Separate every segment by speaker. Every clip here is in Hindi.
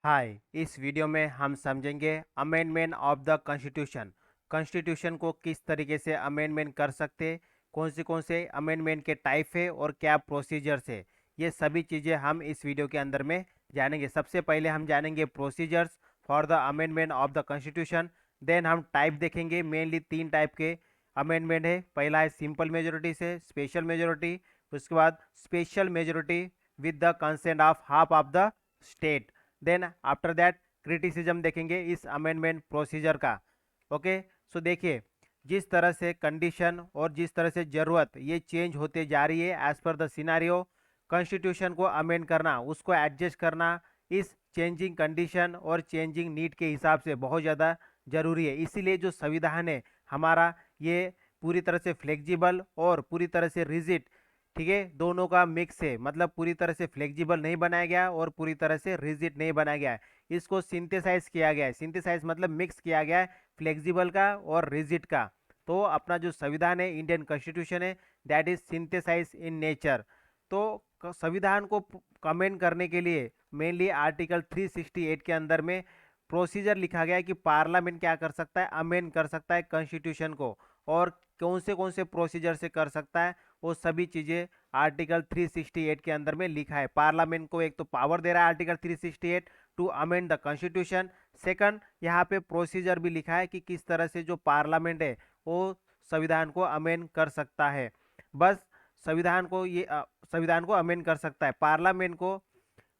Speaker 1: हाय, इस वीडियो में हम समझेंगे amendment of the constitution. Constitution को किस तरीके से अमेंडमेंट कर सकते, कौन से अमेंडमेंट के टाइप है और क्या प्रोसीजर्स है। ये सभी चीज़ें हम इस वीडियो के अंदर में जानेंगे। सबसे पहले हम जानेंगे procedures for the amendment of the constitution. Then हम टाइप देखेंगे, मेनली 3 टाइप के अमेंडमेंट है। पहला है सिंपल मेजोरिटी से स्पेशल मेजोरिटी, उसके बाद special majority with the consent of half of the state. Then after that criticism देखेंगे इस अमेंडमेंट प्रोसीजर का। ओके, सो देखिए, जिस तरह से कंडीशन और जिस तरह से ज़रूरत ये चेंज होते जा रही है as per the scenario, constitution को अमेंड करना, उसको एडजस्ट करना इस चेंजिंग कंडीशन और चेंजिंग नीड के हिसाब से बहुत ज़्यादा ज़रूरी है। इसीलिए जो संविधान है हमारा, ये पूरी तरह से फ्लेक्सिबल और पूरी तरह से रिजिड, ठीक है, दोनों का मिक्स है। मतलब पूरी तरह से फ्लेक्सिबल नहीं बनाया गया और पूरी तरह से रिजिड नहीं बनाया गया है। इसको सिंथेसाइज किया गया है। सिंथेसाइज मतलब मिक्स किया गया है फ्लेक्सिबल का और रिजिड का। तो अपना जो संविधान है, इंडियन कॉन्स्टिट्यूशन है, that is synthesize in nature. तो संविधान को कमेंट करने के लिए मेनली आर्टिकल 368 के अंदर में प्रोसीजर लिखा गया है कि पार्लियामेंट क्या कर सकता है, अमेंड कर सकता है कॉन्स्टिट्यूशन को। और कौन से प्रोसीजर से कर सकता है, वो सभी चीज़ें आर्टिकल 368 के अंदर में लिखा है। पार्लियामेंट को एक तो पावर दे रहा है article 368 to amend the constitution. Second, यहाँ पे प्रोसीजर भी लिखा है कि किस तरह से जो पार्लियामेंट है वो संविधान को अमेंड कर सकता है। बस संविधान को अमेंड कर सकता है।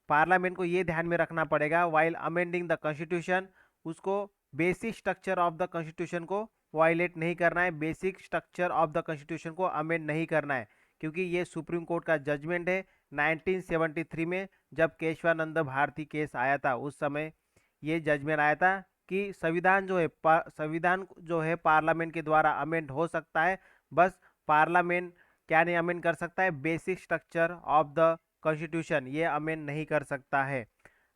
Speaker 1: पार्लियामेंट को ये ध्यान में रखना पड़ेगा वाइल अमेंडिंग द कॉन्स्टिट्यूशन, उसको basic structure of the constitution को वायलेट नहीं करना है, basic structure of the constitution को अमेंड नहीं करना है। क्योंकि ये सुप्रीम कोर्ट का जजमेंट है 1973 में, जब केशवानंद भारती केस आया था उस समय ये जजमेंट आया था कि संविधान जो है पार्लियामेंट के द्वारा अमेंड हो सकता है। बस पार्लियामेंट क्या नहीं अमेंड कर सकता है, basic structure of the constitution ये अमेंड नहीं कर सकता है।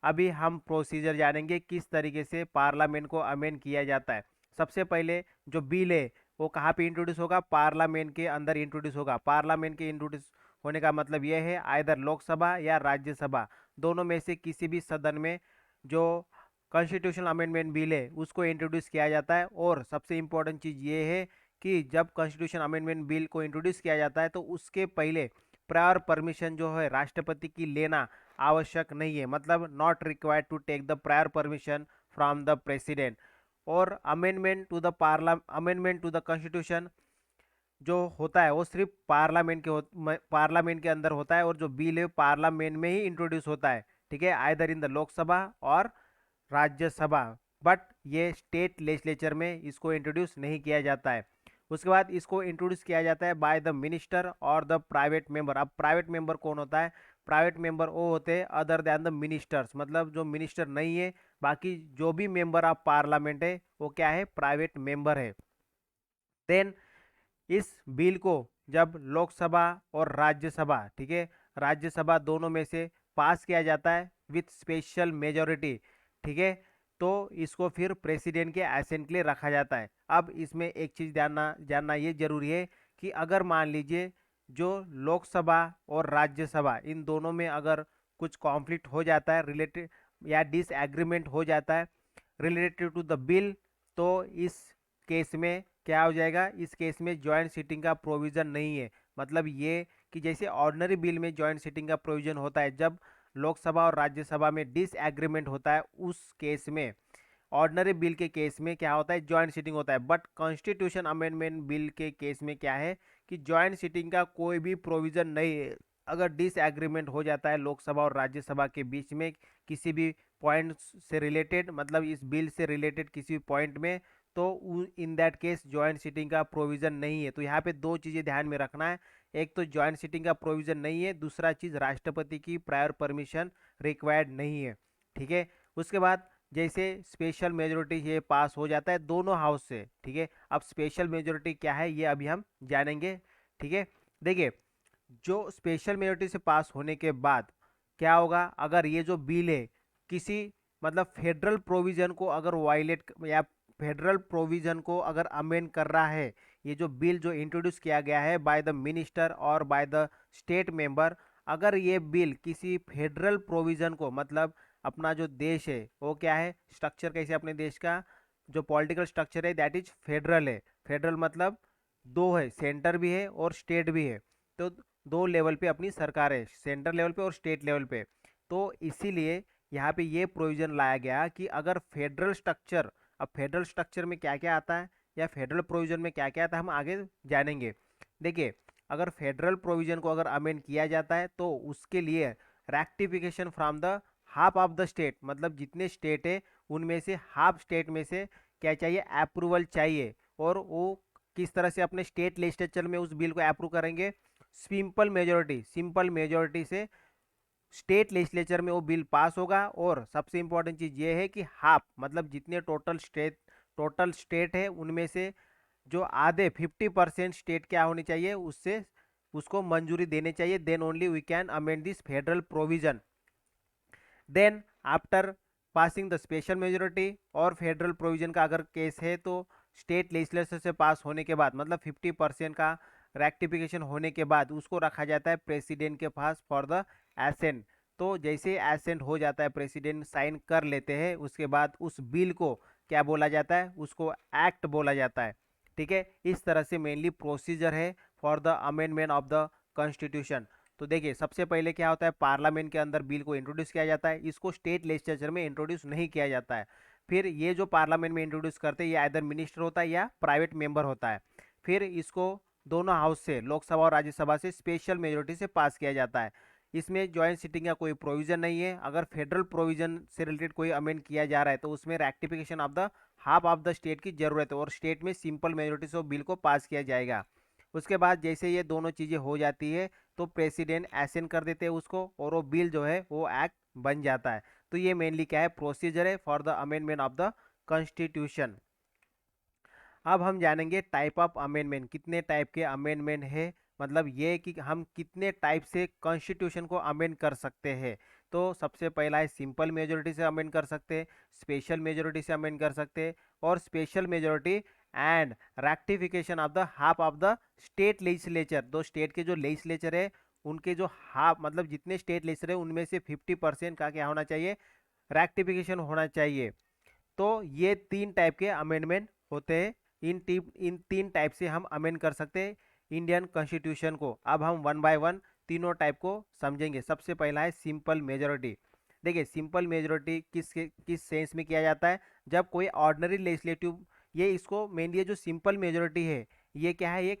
Speaker 1: अभी हम प्रोसीजर जानेंगे किस तरीके से पार्लियामेंट को अमेंड किया जाता है। सबसे पहले जो बिल है वो कहाँ पे इंट्रोड्यूस होगा, पार्लियामेंट के अंदर इंट्रोड्यूस होगा। पार्लियामेंट के इंट्रोड्यूस होने का मतलब यह है आइदर लोकसभा या राज्यसभा, दोनों में से किसी भी सदन में जो कॉन्स्टिट्यूशनल अमेंडमेंट बिल है उसको इंट्रोड्यूस किया जाता है। और सबसे इम्पोर्टेंट चीज़ ये है कि जब कॉन्स्टिट्यूशन अमेंडमेंट बिल को इंट्रोड्यूस किया जाता है तो उसके पहले प्रायर परमिशन जो है राष्ट्रपति की लेना आवश्यक नहीं है। मतलब not required to take the prior permission from the president. और अमेंडमेंट टू द कॉन्स्टिट्यूशन जो होता है वो सिर्फ पार्लियामेंट के अंदर होता है। और जो बिल है पार्लियामेंट में ही इंट्रोड्यूस होता है, ठीक है, आइदर इन द लोकसभा और राज्यसभा। बट ये स्टेट लेजिस्लेचर में इसको इंट्रोड्यूस नहीं किया जाता है। उसके बाद इसको इंट्रोड्यूस किया जाता है बाय द मिनिस्टर और द प्राइवेट मेंबर। अब प्राइवेट मेंबर कौन होता है, प्राइवेट मेंबर वो होते हैं अदर दैन द मिनिस्टर्स, मतलब जो मिनिस्टर नहीं है, बाकी जो भी मेंबर ऑफ पार्लियामेंट है वो क्या है, प्राइवेट मेंबर है। देन इस बिल को जब लोकसभा और राज्यसभा, ठीक है, राज्यसभा दोनों में से पास किया जाता है विथ स्पेशल मेजोरिटी, ठीक है, तो इसको फिर प्रेसिडेंट के एसेंट के लिए रखा जाता है। अब इसमें एक चीज़ जानना जानना ये जरूरी है कि अगर मान लीजिए जो लोकसभा और राज्यसभा इन दोनों में अगर कुछ कॉन्फ्लिक्ट हो जाता है रिलेटेड या डिसएग्रीमेंट हो जाता है रिलेटेड टू द बिल, तो इस केस में क्या हो जाएगा, इस केस में जॉइंट सीटिंग का प्रोविज़न नहीं है। मतलब ये कि जैसे ऑर्डिनरी बिल में जॉइंट सीटिंग का प्रोविज़न होता है, जब लोकसभा और राज्यसभा में डिसएग्रीमेंट होता है उस केस में, ऑर्डिनरी बिल के केस में क्या होता है, जॉइंट सीटिंग होता है। बट कॉन्स्टिट्यूशन अमेंडमेंट बिल के केस में क्या है कि जॉइंट सीटिंग का कोई भी प्रोविज़न नहीं है। अगर डिसएग्रीमेंट हो जाता है लोकसभा और राज्यसभा के बीच में किसी भी पॉइंट से रिलेटेड, मतलब इस बिल से रिलेटेड किसी भी पॉइंट में, तो in that case joint sitting का प्रोविज़न नहीं है। तो यहाँ पे दो चीज़ें ध्यान में रखना है, एक तो जॉइंट सीटिंग का प्रोविज़न नहीं है, दूसरा चीज़ राष्ट्रपति की प्रायर परमिशन रिक्वायर्ड नहीं है, ठीक है। उसके बाद जैसे स्पेशल मेजोरिटी ये पास हो जाता है दोनों हाउस से, ठीक है। अब स्पेशल मेजोरिटी क्या है ये अभी हम जानेंगे, ठीक है। देखिए, जो स्पेशल मेजोरिटी से पास होने के बाद क्या होगा, अगर ये जो बिल है किसी मतलब फेडरल प्रोविज़न को अगर वायलेट या फेडरल प्रोविज़न को अगर अमेंड कर रहा है, ये जो बिल जो इंट्रोड्यूस किया गया है बाय द मिनिस्टर और बाय द स्टेट मेंबर, अगर ये बिल किसी फेडरल प्रोविजन को, मतलब अपना जो देश है वो क्या है, स्ट्रक्चर कैसे अपने देश का जो पॉलिटिकल स्ट्रक्चर है दैट इज फेडरल है। फेडरल मतलब दो है, सेंटर भी है और स्टेट भी है। तो दो लेवल पे अपनी सरकार है, सेंटर लेवल पे और स्टेट लेवल पे। तो इसीलिए यहाँ पे ये प्रोविजन लाया गया कि अगर फेडरल स्ट्रक्चर, अब फेडरल स्ट्रक्चर में क्या क्या आता है या फेडरल प्रोविजन में क्या क्या आता है हम आगे जानेंगे। देखिए, अगर फेडरल प्रोविजन को अगर अमेंड किया जाता है तो उसके लिए rectification from the half of the state, मतलब जितने स्टेट है उनमें से हाफ स्टेट में से क्या चाहिए, अप्रूवल चाहिए। और वो किस तरह से अपने स्टेट लेजिस्लेचर में उस बिल को अप्रूव करेंगे, सिंपल मेजोरिटी, सिंपल मेजोरिटी से स्टेट लेजिस्लेचर में वो बिल पास होगा। और सबसे इंपॉर्टेंट चीज ये है कि हाफ मतलब जितने टोटल स्टेट है उनमें से जो आधे 50% स्टेट क्या होनी चाहिए, उससे उसको मंजूरी देनी चाहिए। Then only we can amend this federal provision. Then after passing the special majority और फेडरल प्रोविजन का अगर केस है तो स्टेट लेजिस्लेचर से पास होने के बाद, मतलब 50% का रेक्टिफिकेशन होने के बाद उसको रखा जाता है प्रेसिडेंट के पास फॉर द एसेंट। तो जैसे एसेंट हो जाता है, प्रेसिडेंट साइन कर लेते हैं, उसके बाद उस बिल को क्या बोला जाता है, उसको एक्ट बोला जाता है। ठीक है, इस तरह से मेनली प्रोसीजर है for the amendment of the constitution. तो देखिए, सबसे पहले क्या होता है, पार्लियामेंट के अंदर बिल को इंट्रोड्यूस किया जाता है, इसको स्टेट लेजिस्लेचर में इंट्रोड्यूस नहीं किया जाता है। फिर ये जो पार्लियामेंट में इंट्रोड्यूस करते हैं ये आइदर मिनिस्टर होता है या प्राइवेट मेंबर होता है। फिर इसको दोनों हाउस से, लोकसभा और राज्यसभा से स्पेशल मेजोरिटी से पास किया जाता है। इसमें ज्वाइंट सिटिंग का कोई प्रोविजन नहीं है। अगर फेडरल प्रोविजन से रिलेटेड कोई अमेंड किया जा रहा है तो उसमें rectification of the half of the state की जरूरत है और स्टेट में सिंपल मेजोरिटी से बिल को पास किया जाएगा। उसके बाद जैसे ये दोनों चीज़ें हो जाती है तो प्रेसिडेंट एसेंट कर देते हैं उसको और वो बिल जो है वो एक्ट बन जाता है। तो ये मेनली क्या है, प्रोसीजर है for the amendment of the constitution. अब हम जानेंगे टाइप ऑफ अमेंडमेंट, कितने टाइप के अमेंडमेंट है, मतलब ये कि हम कितने टाइप से कॉन्स्टिट्यूशन को अमेंड कर सकते हैं। तो सबसे पहला है सिंपल मेजोरिटी से अमेंड कर सकते हैं, स्पेशल मेजोरिटी से अमेंड कर सकते हैं और special majority and rectification of the half of the state legislature. दो स्टेट के जो लेजिस्लेचर है उनके जो हाफ, मतलब जितने स्टेट लेजिस्लेचर है उनमें से 50% का क्या होना चाहिए, रेक्टिफिकेशन होना चाहिए। तो ये तीन टाइप के अमेंडमेंट होते हैं। इन तीन टाइप से हम अमेंड कर सकते हैं इंडियन कॉन्स्टिट्यूशन को। अब हम वन बाय वन तीनों टाइप को समझेंगे। सबसे पहला है सिंपल मेजोरिटी। देखिए, सिंपल मेजोरिटी किस सेंस में किया जाता है, जब कोई ऑर्डिनरी लेजिस्लेटिव, ये इसको मेनली जो सिंपल मेजोरिटी है ये क्या है,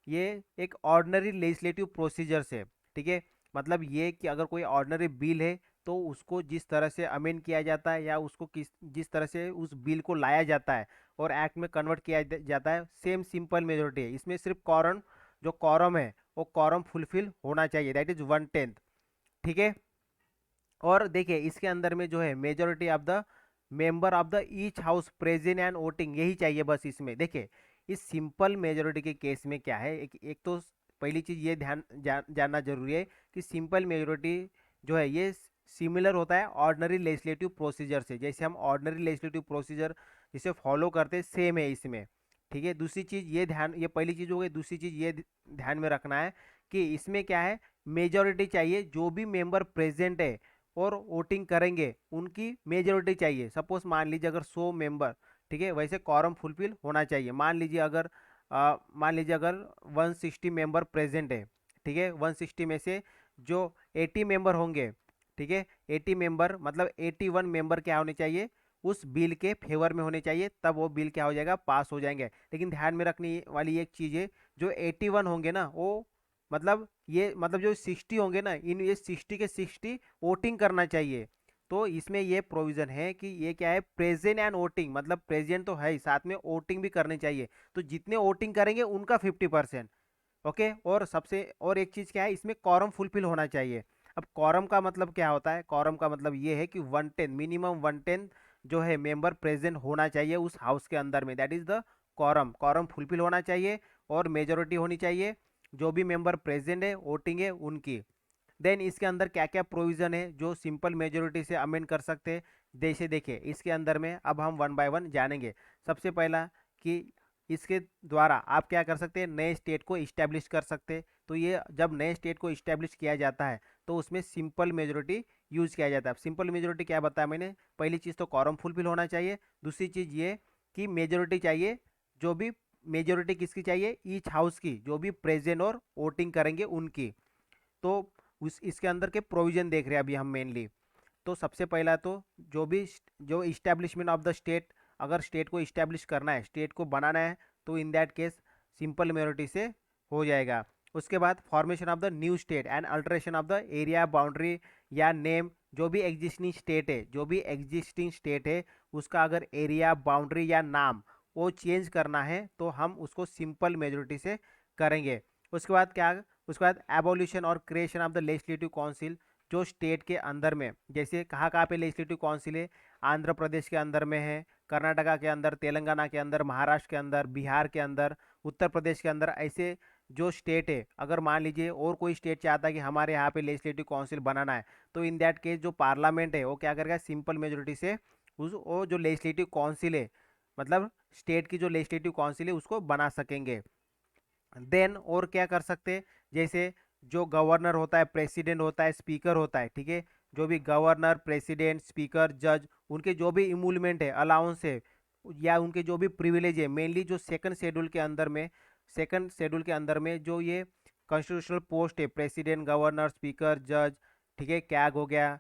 Speaker 1: ये एक ऑर्डिनरी लेजिस्लेटिव प्रोसीजर से, ठीक है, मतलब ये कि अगर कोई ऑर्डिनरी बिल है तो उसको जिस तरह से अमेंड किया जाता है या उसको जिस तरह से उस बिल को लाया जाता है और एक्ट में कन्वर्ट किया जाता है, सेम सिंपल मेजोरिटी है। इसमें सिर्फ कॉरम, जो कॉरम है वो कॉरम फुलफिल होना चाहिए, दैट इज 1/10। ठीक है, और देखिए इसके अंदर में जो है majority of the member of the each house present and voting, यही चाहिए बस इसमें। देखिए, इस सिंपल मेजोरिटी के केस में क्या है, एक तो पहली चीज ये जानना जरूरी है कि सिंपल मेजोरिटी जो है ये सिमिलर होता है ऑर्डिनरी लेजिस्लेटिव प्रोसीजर से। जैसे हम ऑर्डिनरी लेजिस्लेटिव प्रोसीजर जिसे फॉलो करते हैं सेम है इसमें। ठीक है, दूसरी चीज ये ध्यान, ये पहली चीज हो गई। दूसरी चीज ये ध्यान में रखना है कि इसमें क्या है, मेजोरिटी चाहिए, जो भी मेंबर प्रेजेंट है और वोटिंग करेंगे उनकी मेजोरिटी चाहिए। सपोज मान लीजिए अगर 100 मेंबर, ठीक है, वैसे कॉरम फुलफिल होना चाहिए। मान लीजिए अगर 160 मेंबर प्रेजेंट है, ठीक है, 160 में से जो 80 मेंबर होंगे, ठीक है, 80 मेंबर मतलब 81 मेंबर क्या होने चाहिए, उस बिल के फेवर में होने चाहिए, तब वो बिल क्या हो जाएगा, पास हो जाएंगे। लेकिन ध्यान में रखने वाली एक चीज़ है, जो 81 होंगे ना वो मतलब जो 60 होंगे ना, इन ये 60 के 60 वोटिंग करना चाहिए। तो इसमें ये प्रोविजन है कि ये क्या है, प्रेजेंट एंड वोटिंग, मतलब प्रेजेंट तो है ही, साथ में वोटिंग भी करनी चाहिए। तो जितने वोटिंग करेंगे उनका 50%। ओके, और सबसे और एक चीज़ क्या है, इसमें कॉरम फुलफिल होना चाहिए। अब कॉरम का मतलब क्या होता है, कॉरम का मतलब ये है कि 1/10, मिनिमम 1/10 जो है मेंबर प्रेजेंट होना चाहिए उस हाउस के अंदर में, that is the quorum. Quorum fulfil होना चाहिए और मेजोरिटी होनी चाहिए, जो भी मेंबर प्रेजेंट है वोटिंग है उनकी। देन इसके अंदर क्या क्या प्रोविजन है जो सिंपल मेजोरिटी से अमेंड कर सकते हैं, जैसे देखिए इसके अंदर में अब हम वन बाय वन जानेंगे। सबसे पहला कि इसके द्वारा आप क्या कर सकते हैं, नए स्टेट को इस्टेब्लिश कर सकते हैं। तो ये जब नए स्टेट को इस्टेब्लिश किया जाता है तो उसमें सिंपल मेजोरिटी यूज किया जाता है। सिंपल मेजोरिटी क्या बताया मैंने, पहली चीज़ तो कॉरम फुलफिल होना चाहिए, दूसरी चीज़ ये कि मेजोरिटी चाहिए, जो भी मेजोरिटी किसकी चाहिए, ईच हाउस की, जो भी प्रेजेंट और वोटिंग करेंगे उनकी। तो उस इसके अंदर के प्रोविजन देख रहे हैं अभी हम मेनली। तो सबसे पहला तो जो इस्टेब्लिशमेंट ऑफ द स्टेट, अगर स्टेट को इस्टेब्लिश करना है, स्टेट को बनाना है, तो in that case simple majority से हो जाएगा। उसके बाद formation of the new state and alteration of the area boundary या नेम, जो भी एग्जिस्टिंग स्टेट है, जो भी एग्जिस्टिंग स्टेट है उसका अगर एरिया बाउंड्री या नाम वो चेंज करना है तो हम उसको सिंपल मेजोरिटी से करेंगे। उसके बाद क्या, उसके बाद एबोल्यूशन और creation of the legislative council, जो स्टेट के अंदर में, जैसे कहाँ कहाँ पे लेजिस्लेटिव काउंसिल है, आंध्र प्रदेश के अंदर में है, कर्नाटका के अंदर, तेलंगाना के अंदर, महाराष्ट्र के अंदर, बिहार के अंदर, उत्तर प्रदेश के अंदर, ऐसे जो स्टेट है, अगर मान लीजिए और कोई स्टेट चाहता है कि हमारे यहाँ पे लेजिस्लेटिव काउंसिल बनाना है, तो इन दैट केस जो पार्लियामेंट है वो क्या करेगा, सिंपल मेजोरिटी से उस वो जो लेजिस्लेटिव काउंसिल है, मतलब स्टेट की जो लेजिस्लेटिव काउंसिल है उसको बना सकेंगे। देन और क्या कर सकते हैं, जैसे जो गवर्नर होता है, प्रेसिडेंट होता है, स्पीकर होता है, ठीक है, जो भी गवर्नर, प्रेसिडेंट, स्पीकर, जज, उनके जो भी इमूलमेंट है, अलाउंस है, या उनके जो भी प्रिविलेज है, मेनली जो सेकंड शेड्यूल के अंदर में, जो ये कॉन्स्टिट्यूशनल पोस्ट है, प्रेसिडेंट, गवर्नर, स्पीकर, जज, ठीक है, कैग हो गया,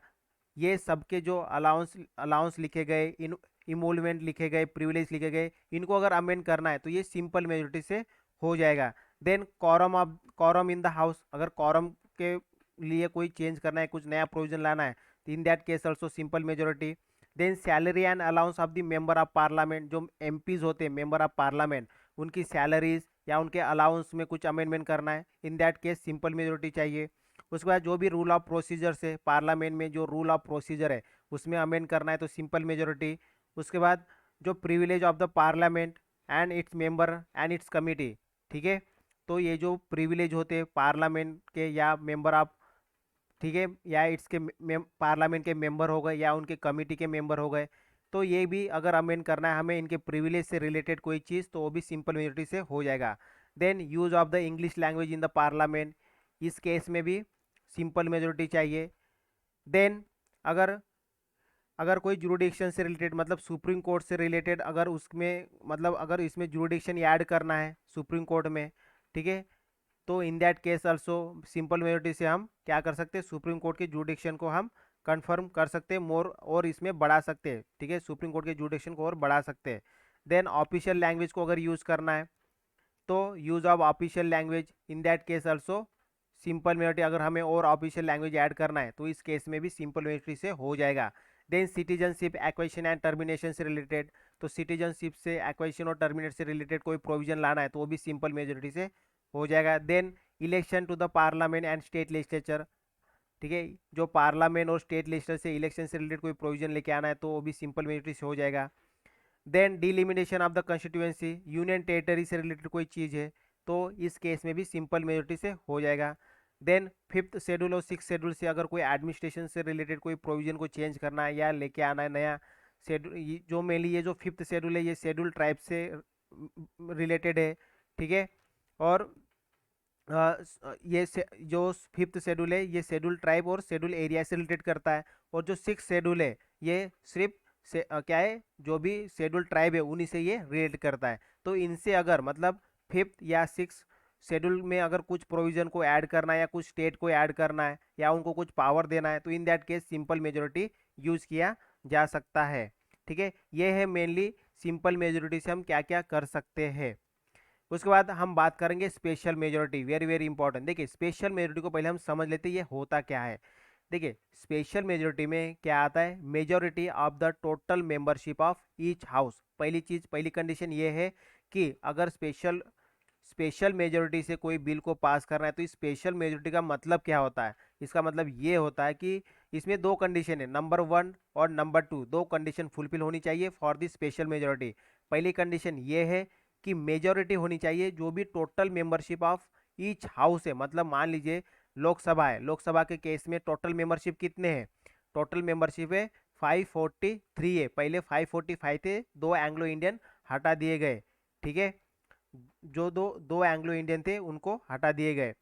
Speaker 1: ये सबके जो अलाउंस अलाउंस लिखे गए, इन इमोलमेंट लिखे गए, प्रिविलेज लिखे गए, इनको अगर अमेंड करना है तो ये सिंपल मेजोरिटी से हो जाएगा। Then quorum in the house, अगर कॉरम के लिए कोई चेंज करना है, कुछ नया प्रोविजन लाना है, तो in that case also simple majority. Then salary and allowance of the member of parliament, जो एमपीज होते हैं, मेंबर ऑफ पार्लियामेंट, उनकी सैलरीज या उनके अलाउंस में कुछ अमेंडमेंट करना है, in that case simple majority चाहिए। उसके बाद जो भी रूल ऑफ प्रोसीजर्स है, पार्लियामेंट में जो रूल ऑफ प्रोसीजर है उसमें अमेंड करना है तो सिंपल मेजोरिटी। उसके बाद जो privilege of the parliament and its member and it's committee, ठीक है, तो ये जो प्रिविलेज होते हैं पार्लियामेंट के या मेंबर ऑफ, ठीक है, या इसके पार्लियामेंट के मेंबर हो गए या उनके कमिटी के मेंबर हो गए, तो ये भी अगर अमेंड करना है हमें इनके प्रिविलेज से रिलेटेड कोई चीज़, तो वो भी सिंपल मेजोरिटी से हो जाएगा। Then use of the English language in the parliament, इस केस में भी सिंपल मेजोरिटी चाहिए। देन अगर अगर कोई जुरिडिक्शन से रिलेटेड, मतलब सुप्रीम कोर्ट से रिलेटेड, अगर उसमें मतलब अगर इसमें जुरिडिक्शन ऐड करना है सुप्रीम कोर्ट में, ठीक है, तो in that case also simple majority से हम क्या कर सकते हैं, सुप्रीम कोर्ट के जुरिडिक्शन को हम कंफर्म कर सकते हैं, मोर और इसमें बढ़ा सकते हैं, ठीक है, सुप्रीम कोर्ट के जुरिडिक्शन को और बढ़ा सकते हैं। देन ऑफिशियल लैंग्वेज को अगर यूज़ करना है तो use of official language, in that case also simple majority, अगर हमें और ऑफिशियल लैंग्वेज ऐड करना है तो इस केस में भी सिंपल मेजोरिटी से हो जाएगा। देन सिटीजनशिप एक्वाइशन एंड टर्मिनेशन से रिलेटेड, तो सिटीजनशिप से एक्वाइशन और टर्मिनेट से रिलेटेड कोई प्रोविजन लाना है तो वो भी सिंपल मेजोरिटी से हो जाएगा। Then election to the parliament and state legislature, ठीक है, जो पार्लियामेंट और स्टेट लेजिस्लेचर से इलेक्शन से रिलेटेड कोई प्रोविजन लेके आना है तो वो भी सिंपल मेजोरिटी से हो जाएगा। Then delimitation of the constituency, union territory से रिलेटेड कोई चीज़ है तो इस केस में भी सिंपल मेजोरिटी से हो जाएगा। देन फिफ्थ शेड्यूल और सिक्स शेड्यूल से अगर कोई एडमिनिस्ट्रेशन से रिलेटेड कोई प्रोविजन को चेंज करना है या लेके आना है नया शेड्यूल, जो मेनली ये जो फिफ्थ शेड्यूल है ये शेड्यूल ट्राइब से रिलेटेड है, ठीक है, और जो फिफ्थ शेड्यूल है ये शेड्यूल ट्राइब और शेड्यूल एरिया से रिलेटेड करता है, और जो सिक्स शेड्यूल है ये सिर्फ क्या है, जो भी शेड्यूल ट्राइब है उन्हीं से ये रिलेट करता है। तो इनसे अगर मतलब फिफ्थ या सिक्स शेड्यूल में अगर कुछ प्रोविजन को ऐड करना है या कुछ स्टेट को ऐड करना है या उनको कुछ पावर देना है तो in that case simple majority use किया जा सकता है, ठीक है। ये है मेनली सिंपल मेजोरिटी से हम क्या क्या कर सकते हैं। उसके बाद हम बात करेंगे special majority, very very important. देखिए स्पेशल मेजोरिटी को पहले हम समझ लेते हैं ये होता क्या है। देखिए स्पेशल मेजोरिटी में क्या आता है, majority of the total membership of each house. पहली चीज, पहली कंडीशन ये है कि अगर स्पेशल मेजोरिटी से कोई बिल को पास करना है तो इस स्पेशल मेजोरिटी का मतलब क्या होता है, इसका मतलब ये होता है कि इसमें दो कंडीशन है, नंबर वन और नंबर टू, दो कंडीशन फुलफिल होनी चाहिए फॉर द स्पेशल मेजोरिटी। पहली कंडीशन ये है कि मेजोरिटी होनी चाहिए जो भी total membership of each house है, मतलब मान लीजिए लोकसभा है, लोकसभा के केस में टोटल मेंबरशिप कितने हैं, टोटल मेंबरशिप है 543 है, पहले 545 थे, दो एंग्लो इंडियन हटा दिए गए, ठीक है, जो दो दो एंग्लो इंडियन थे उनको हटा दिए गए।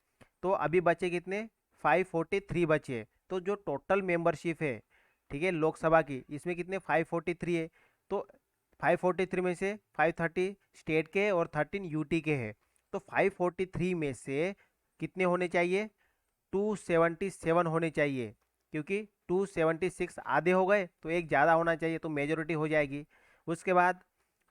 Speaker 1: तो अभी बचे कितने, 543 बचे। तो जो टोटल मेंबरशिप है, ठीक है, लोकसभा की, इसमें कितने 543 है। तो 543 में से 530 स्टेट के और 13 यूटी के हैं। तो 543 में से कितने होने चाहिए, 277 होने चाहिए, क्योंकि 276 आधे हो गए तो एक ज़्यादा होना चाहिए, तो मेजोरिटी हो जाएगी। उसके बाद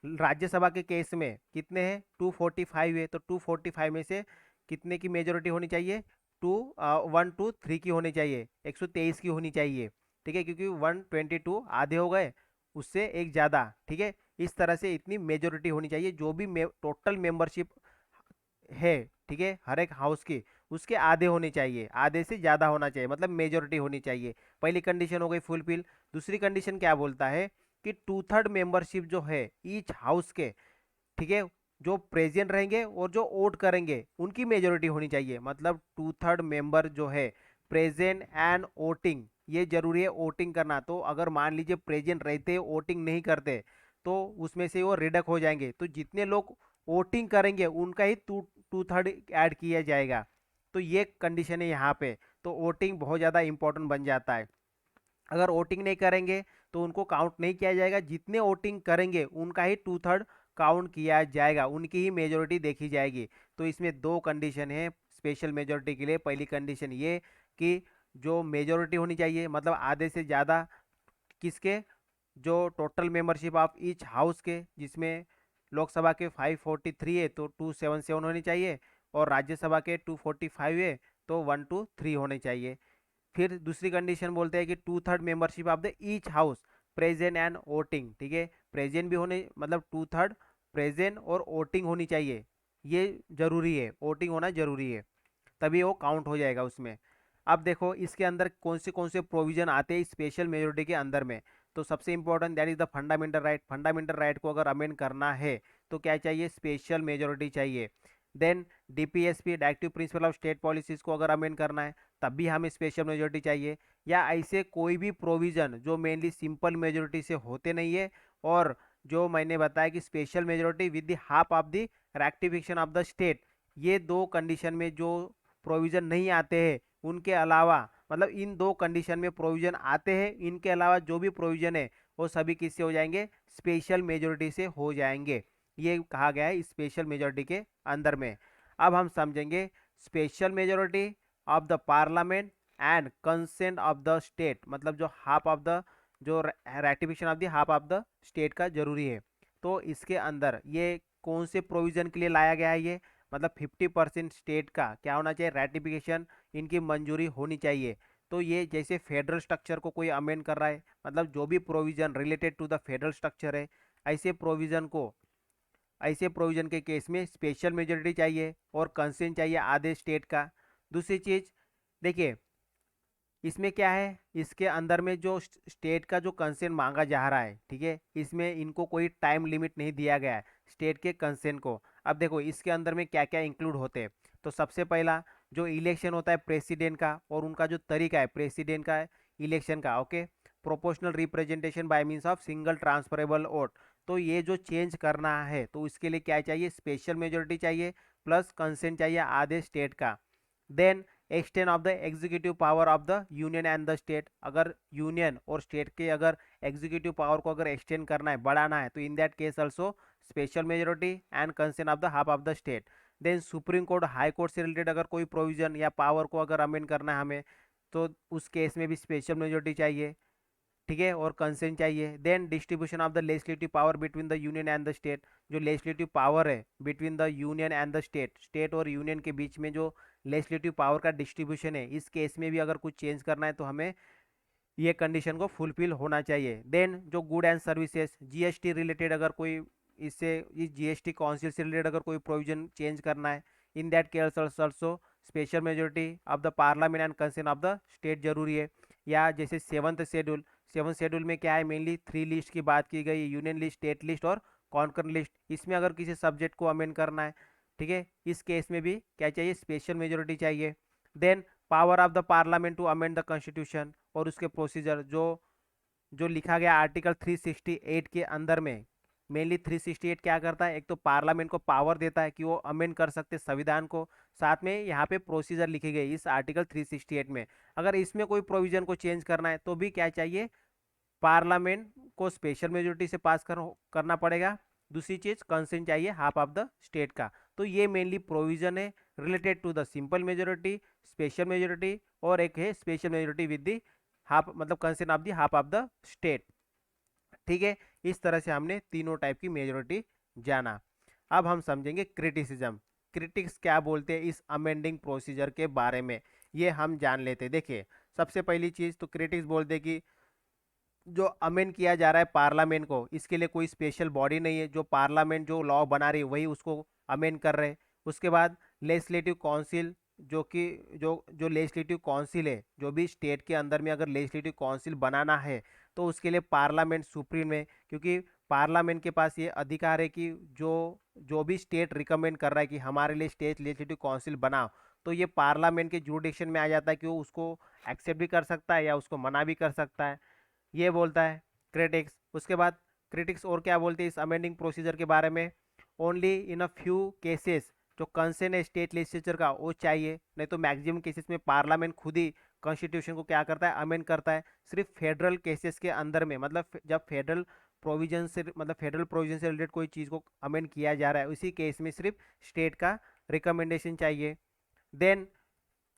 Speaker 1: राज्यसभा के केस में कितने हैं, 245 है, तो 245 में से कितने की मेजोरिटी होनी चाहिए, 123 की होनी चाहिए, 123 की होनी चाहिए, ठीक है, क्योंकि 122 आधे हो गए, उससे एक ज़्यादा, ठीक है। इस तरह से इतनी मेजोरिटी होनी चाहिए, जो भी टोटल मेंबरशिप है, ठीक है, हर एक हाउस की, उसके आधे होने चाहिए, आधे से ज़्यादा होना चाहिए, मतलब मेजोरिटी होनी चाहिए। पहली कंडीशन हो गई फुलफिल। दूसरी कंडीशन क्या बोलता है कि 2/3 मेंबरशिप जो है ईच हाउस के, ठीक है, जो प्रेजेंट रहेंगे और जो वोट करेंगे उनकी मेजोरिटी होनी चाहिए। मतलब 2/3 मेंबर जो है प्रेजेंट एंड वोटिंग, ये जरूरी है वोटिंग करना। तो अगर मान लीजिए प्रेजेंट रहते वोटिंग नहीं करते, तो उसमें से वो रिडक्ट हो जाएंगे। तो जितने लोग वोटिंग करेंगे उनका ही 2/3 ऐड किया जाएगा। तो ये कंडीशन है यहाँ पे। तो वोटिंग बहुत ज़्यादा इंपॉर्टेंट बन जाता है। अगर वोटिंग नहीं करेंगे तो उनको काउंट नहीं किया जाएगा, जितने वोटिंग करेंगे उनका ही 2/3 काउंट किया जाएगा, उनकी ही मेजोरिटी देखी जाएगी। तो इसमें दो कंडीशन है स्पेशल मेजोरिटी के लिए। पहली कंडीशन ये कि जो मेजोरिटी होनी चाहिए, मतलब आधे से ज़्यादा किसके, जो total membership of each house के, जिसमें लोकसभा के 543 है तो 277 होनी चाहिए, और राज्यसभा के 245 है तो 123 होने चाहिए। फिर दूसरी कंडीशन बोलते हैं कि 2/3 membership of the each house present and voting, ठीक है, प्रेजेंट भी होने, मतलब 2/3 प्रेजेंट और वोटिंग होनी चाहिए, ये जरूरी है, वोटिंग होना जरूरी है, तभी वो काउंट हो जाएगा उसमें। अब देखो इसके अंदर कौन से प्रोविजन आते हैं स्पेशल मेजोरिटी के अंदर में। तो सबसे important that is the fundamental right. Fundamental right को अगर अमेंड करना है तो क्या चाहिए, स्पेशल मेजोरिटी चाहिए। Then DPSP directive principle of state policies को अगर अमेंड करना है तब भी हमें स्पेशल मेजोरिटी चाहिए। या ऐसे कोई भी प्रोविजन जो मेनली सिंपल मेजोरिटी से होते नहीं है, और जो मैंने बताया कि special majority with the half of the rectification of the state, ये दो कंडीशन में जो प्रोविजन नहीं आते हैं, उनके अलावा, मतलब इन दो कंडीशन में प्रोविजन आते हैं, इनके अलावा जो भी प्रोविजन है वो सभी किससे हो जाएंगे, स्पेशल मेजोरिटी से हो जाएंगे। ये कहा गया है स्पेशल मेजोरिटी के अंदर में। अब हम समझेंगे special majority of the parliament and consent of the state, मतलब जो हाफ ऑफ द, जो ratification of the half of the state का जरूरी है। तो इसके अंदर ये कौन से प्रोविजन के लिए लाया गया है, ये मतलब 50% स्टेट का क्या होना चाहिए, रेटिफिकेशन, इनकी मंजूरी होनी चाहिए। तो ये जैसे फेडरल स्ट्रक्चर को कोई अमेंड कर रहा है, मतलब जो भी provision related to the federal structure है, ऐसे प्रोविजन को, ऐसे प्रोविजन के केस में स्पेशल मेजोरिटी चाहिए और कंसेंट चाहिए आधे स्टेट का। दूसरी चीज देखिए, इसमें क्या है, इसके अंदर में जो स्टेट का जो कंसेंट मांगा जा रहा है, ठीक है, इसमें इनको कोई टाइम लिमिट नहीं दिया गया है स्टेट के कंसेंट को। अब देखो इसके अंदर में क्या क्या इंक्लूड होते हैं। तो सबसे पहला जो इलेक्शन होता है प्रेसिडेंट का, और उनका जो तरीका है प्रेसिडेंट का इलेक्शन का, okay, proportional representation bye means of single transferable vote. तो ये जो चेंज करना है तो इसके लिए क्या चाहिए, स्पेशल मेजोरिटी चाहिए प्लस कंसेंट चाहिए आधे स्टेट का। Then extend of the executive power of the union and the state, अगर यूनियन और स्टेट के अगर एग्जीक्यूटिव पावर को अगर एक्सटेंड करना है, बढ़ाना है, तो in that case also special majority and consent of the half of the state. Then supreme court high court से रिलेटेड अगर कोई प्रोविजन या पावर को अगर अमेंड करना है हमें, तो उस केस में भी स्पेशल मेजोरिटी चाहिए, ठीक है, और कंसेंट चाहिए। Then distribution of the legislative power between the union and the state, जो लेजिस्लेटिव पावर है between the union and the state, state और यूनियन के बीच में जो लेजिस्लेटिव पावर का डिस्ट्रीब्यूशन है, इस केस में भी अगर कुछ चेंज करना है तो हमें ये कंडीशन को फुलफिल होना चाहिए। देन जो good and services, GST related अगर कोई, इससे इस जीएसटी काउंसिल से रिलेटेड अगर कोई प्रोविजन चेंज करना है, in that case also special majority of the parliament and consent of the state जरूरी है। या जैसे सेवंथ शेड्यूल, सेवन शेड्यूल में क्या है, मेनली 3 लिस्ट की बात की गई, यूनियन लिस्ट, स्टेट लिस्ट और कॉन्कर लिस्ट। इसमें अगर किसी सब्जेक्ट को अमेंड करना है, ठीक है, इस केस में भी क्या चाहिए, स्पेशल मेजोरिटी चाहिए। Then power of the parliament to amend the constitution, और उसके प्रोसीजर जो जो लिखा गया आर्टिकल 368 के अंदर में, मेनली 368 क्या करता है, एक तो पार्लियामेंट को पावर देता है कि वो अमेंड कर सकते संविधान को, साथ में यहाँ पे प्रोसीजर लिखी गई इस आर्टिकल 368 में। अगर इसमें कोई प्रोविजन को चेंज करना है तो भी क्या चाहिए, पार्लियामेंट को स्पेशल मेजोरिटी से पास करना पड़ेगा। दूसरी चीज कंसेंट चाहिए हाफ ऑफ द स्टेट का। तो ये मेनली प्रोविजन है related to the simple majority, special majority, और एक है special majority with the half, मतलब consent of the half of the state. ठीक है, इस तरह से हमने तीनों टाइप की मेजोरिटी जाना। अब हम समझेंगे क्रिटिसिज्म। क्रिटिक्स क्या बोलते हैं इस अमेंडिंग प्रोसीजर के बारे में, ये हम जान लेते हैं। देखिए, सबसे पहली चीज तो क्रिटिक्स बोलते हैं कि जो अमेंड किया जा रहा है पार्लियामेंट को, इसके लिए कोई स्पेशल बॉडी नहीं है, जो पार्लियामेंट जो लॉ बना रही है वही उसको अमेंड कर रहे हैं। उसके बाद लेजिस्लेटिव काउंसिल, जो कि जो लेजिस्लेटिव काउंसिल है, जो भी स्टेट के अंदर में अगर लेजिस्लेटिव काउंसिल बनाना है तो उसके लिए पार्लियामेंट सुप्रीम है, क्योंकि पार्लियामेंट के पास ये अधिकार है कि जो जो भी स्टेट रिकमेंड कर रहा है कि हमारे लिए स्टेट लेजिस्लेटिव काउंसिल बनाओ, तो ये पार्लियामेंट के जुडिक्शन में आ जाता है कि वो उसको एक्सेप्ट भी कर सकता है या उसको मना भी कर सकता है। ये बोलता है क्रिटिक्स। उसके बाद क्रिटिक्स और क्या बोलते हैं इस अमेंडिंग प्रोसीजर के बारे में, only in a few cases जो कंसर्न है स्टेट लेजिस्लेचर का वो चाहिए, नहीं तो मैक्सिमम केसेस में पार्लियामेंट खुद ही कॉन्स्टिट्यूशन को क्या करता है, अमेंड करता है। सिर्फ फेडरल केसेस के अंदर में, मतलब जब फेडरल प्रोविजन से, मतलब फेडरल प्रोविजन से रिलेटेड कोई चीज़ को अमेंड किया जा रहा है, उसी केस में सिर्फ स्टेट का रिकमेंडेशन चाहिए। देन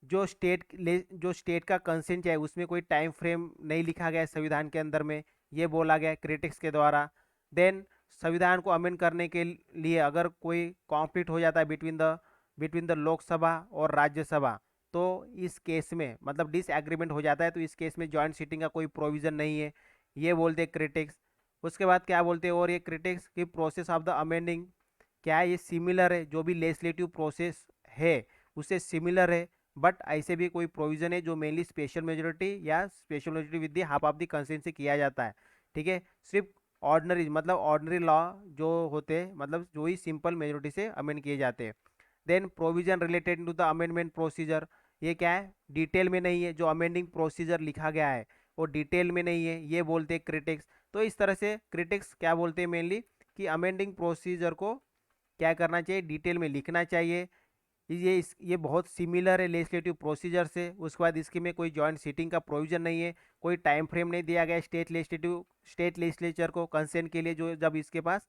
Speaker 1: जो स्टेट का कंसेंट है उसमें कोई टाइम फ्रेम नहीं लिखा गया है संविधान के अंदर में, ये बोला गया है क्रिटिक्स के द्वारा। देन संविधान को अमेंड करने के लिए अगर कोई कॉन्फ्लिक्ट हो जाता है बिटवीन द लोकसभा और राज्यसभा, तो इस केस में मतलब डिसएग्रीमेंट हो जाता है, तो इस केस में जॉइंट सीटिंग का कोई प्रोविजन नहीं है, ये बोलते हैं क्रिटिक्स। उसके बाद क्या बोलते हैं और ये क्रिटिक्स की प्रोसेस ऑफ द अमेंडिंग क्या है, ये सिमिलर है, जो भी लेजिस्लेटिव प्रोसेस है उससे सिमिलर है, बट ऐसे भी कोई प्रोविजन है जो मेनली स्पेशल मेजोरिटी या special majority with the half of the consent से किया जाता है। ठीक है, सिर्फ ऑर्डनरी, मतलब ऑर्डनरी लॉ जो होते हैं, मतलब जो ही सिंपल मेजोरिटी से अमेंड किए जाते हैं। Then provision related to the amendment procedure, ये क्या है, डिटेल में नहीं है, जो अमेंडिंग प्रोसीजर लिखा गया है वो डिटेल में नहीं है, ये बोलते हैं क्रिटिक्स। तो इस तरह से क्रिटिक्स क्या बोलते हैं मेनली कि अमेंडिंग प्रोसीजर को क्या करना चाहिए, डिटेल में लिखना चाहिए। ये बहुत सिमिलर है लेजिस्लेटिव प्रोसीजर से। उसके बाद इसके में कोई जॉइंट सीटिंग का प्रोविजन नहीं है, कोई टाइम फ्रेम नहीं दिया गया स्टेट लेजिस्लेचर को कंसेंट के लिए, जो जब इसके पास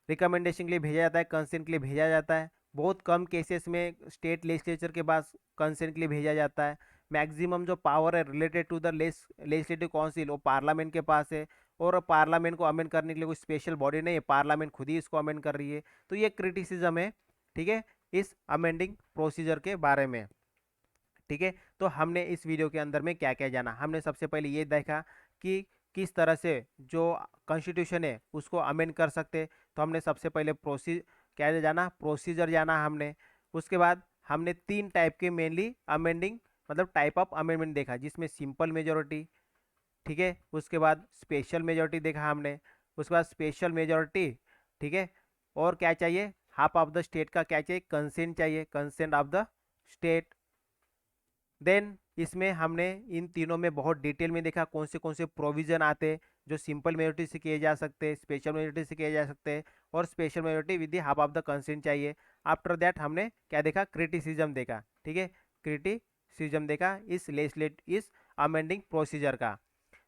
Speaker 1: रिकमेंडेशन के लिए भेजा जाता है, कंसेंट के लिए भेजा जाता है। बहुत कम केसेस में स्टेट लेजिस्लेचर के पास कंसेंट के लिए भेजा जाता है। मैक्सिमम जो पावर है related to the legislative council वो पार्लियामेंट के पास है, और पार्लियामेंट को अमेंड करने के लिए कोई स्पेशल बॉडी नहीं है, पार्लियामेंट खुद ही इसको अमेंड कर रही है। तो ये क्रिटिसिज्म है, ठीक है, इस अमेंडिंग प्रोसीजर के बारे में। ठीक है, तो हमने इस वीडियो के अंदर में क्या क्या जाना, हमने सबसे पहले ये देखा कि किस तरह से जो कॉन्स्टिट्यूशन है उसको अमेंड कर सकते। तो हमने सबसे पहले क्या जाना, प्रोसीजर जाना हमने। उसके बाद हमने तीन टाइप के मेनली अमेंडिंग, मतलब टाइप ऑफ अमेंडमेंट देखा, जिसमें सिंपल मेजोरिटी, ठीक है, उसके बाद स्पेशल मेजोरिटी देखा हमने, उसके बाद स्पेशल मेजोरिटी, ठीक है, और क्या चाहिए, हाफ ऑफ द स्टेट का क्या चाहिए, कंसेंट चाहिए, consent of the state. Then इसमें हमने इन तीनों में बहुत डिटेल में देखा कौन से प्रोविजन आते हैं जो सिंपल मेजोरिटी से किए जा सकते हैं, स्पेशल मेजोरिटी से किए जा सकते हैं, और special majority with the half of the consent चाहिए। आफ्टर दैट हमने क्या देखा, क्रिटिसिज्म देखा। ठीक है, क्रिटिसिज्म देखा इस अमेंडिंग प्रोसीजर का।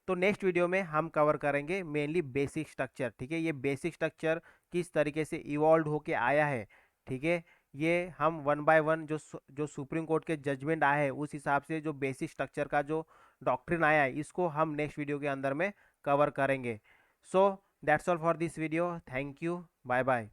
Speaker 1: तो नेक्स्ट वीडियो में हम कवर करेंगे मेनली बेसिक स्ट्रक्चर। ठीक है, ये बेसिक स्ट्रक्चर किस तरीके से इवॉल्व होके आया है, ठीक है, ये हम वन बाय वन जो सुप्रीम कोर्ट के जजमेंट आए हैं उस हिसाब से जो बेसिक स्ट्रक्चर का जो डॉक्ट्रिन आया है इसको हम नेक्स्ट वीडियो के अंदर में कवर करेंगे। So that's all for this video, thank you, bye bye.